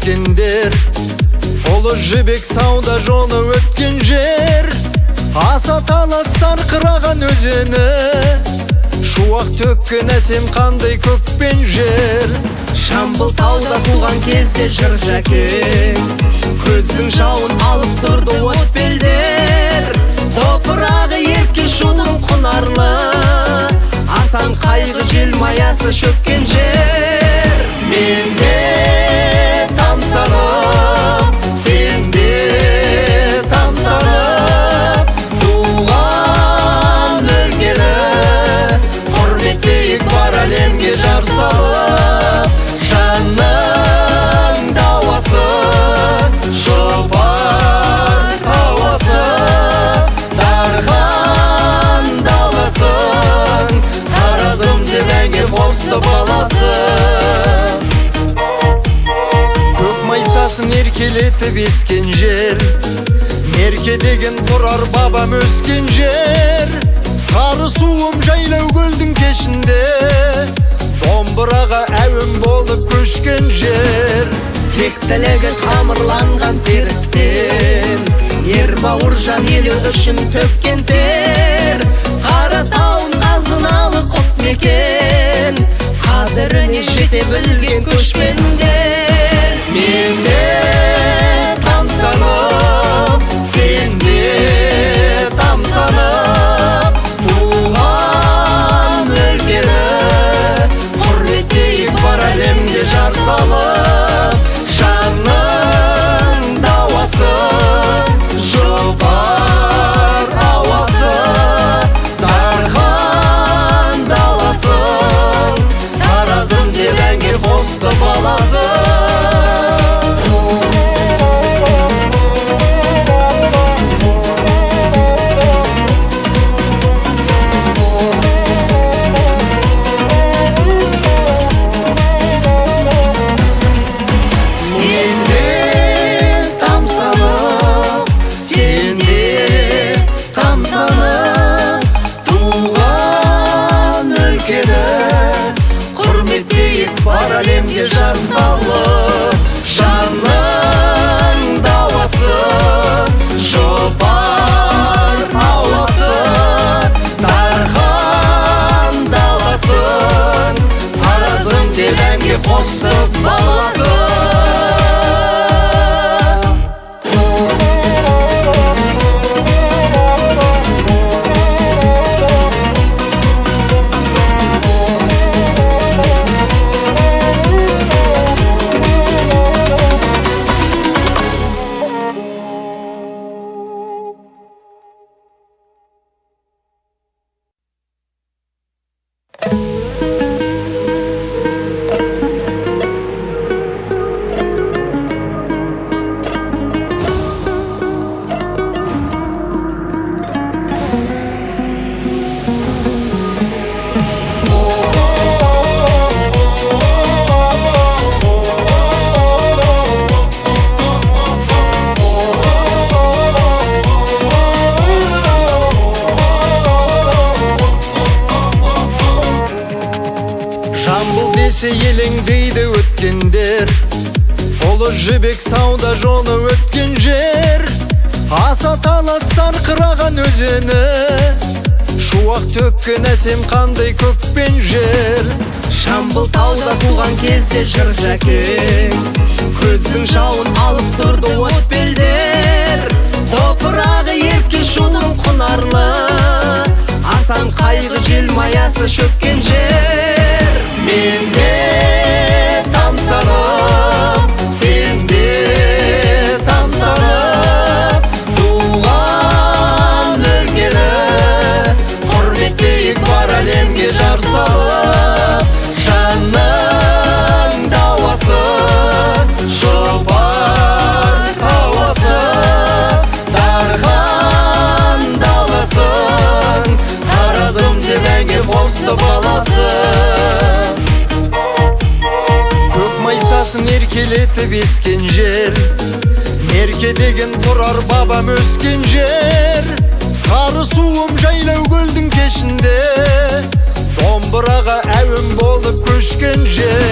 өткендер, Ұлы жібек сауда жолы өткен жер. Аса талас сарқыраған өзені, шуақ төккен әсем қандай көк пен жер. Жамбыл тауда туған кезде жыр жәкең, көздің жауын алып тұрды от белдер. Топырағы ерке шулың құнарлы, асан қайғы желмаясы шөккен жер. Менде тамсанып, сенде тамсанып, туған өлкені құрметтейік бар әлемге жар салып. Жанның дауасы, жұпар ауасы, дархан даласын, таразымды мәңгі қосты баласы. Көк майсасын еркелетіп ескен жер, мерке деген тұрар бабам өскен жер. Сары суым жайлау көлдің кешінде, домбыраға әуен болып көшкен жер. Тек тілегі тамырланған терістен, ер бауыржан елі үшін төккен тер. Қаратауын қазыналы құт мекен, қадіріне жете білген көшпендер. Менде тамсанып, сенде тамсанып, туған өлкені құрметтейік бар әлемге жар салып. Жанның дауасы, жұпар ауасы, дархан даласын, таразымды мәңгі қосты баласы. Бар әлемге жар салып, жанның дауасы, жұпар ауасы, дархан даласын, таразымды мәңгі қосты баласы. Елеңдейді өткендер, Ұлы жібек сауда жолы өткен жер. Аса талас сарқыраған өзені, шуақ төккен әсем қандай көк пен жер. Жамбыл тауда туған кезде жыр жәкең, көздің жауын алып тұрды от белдер. Топырағы ерке шулың құнарлы, асан қайғы желмаясы шөккен жер. Менде тамсанып, сенде тамсанып, туған өлкені құрметтейік бар әлемге жар салып. Жанның дауасы, жұпар ауасы, дархан даласын, таразымды мәңгі қосты баласы. еркелетіп ескен жер, мерке деген тұрар бабам өскен жер. Сары суым жайлау көлдің кешінде, домбыраға әуен болып көшкен жер.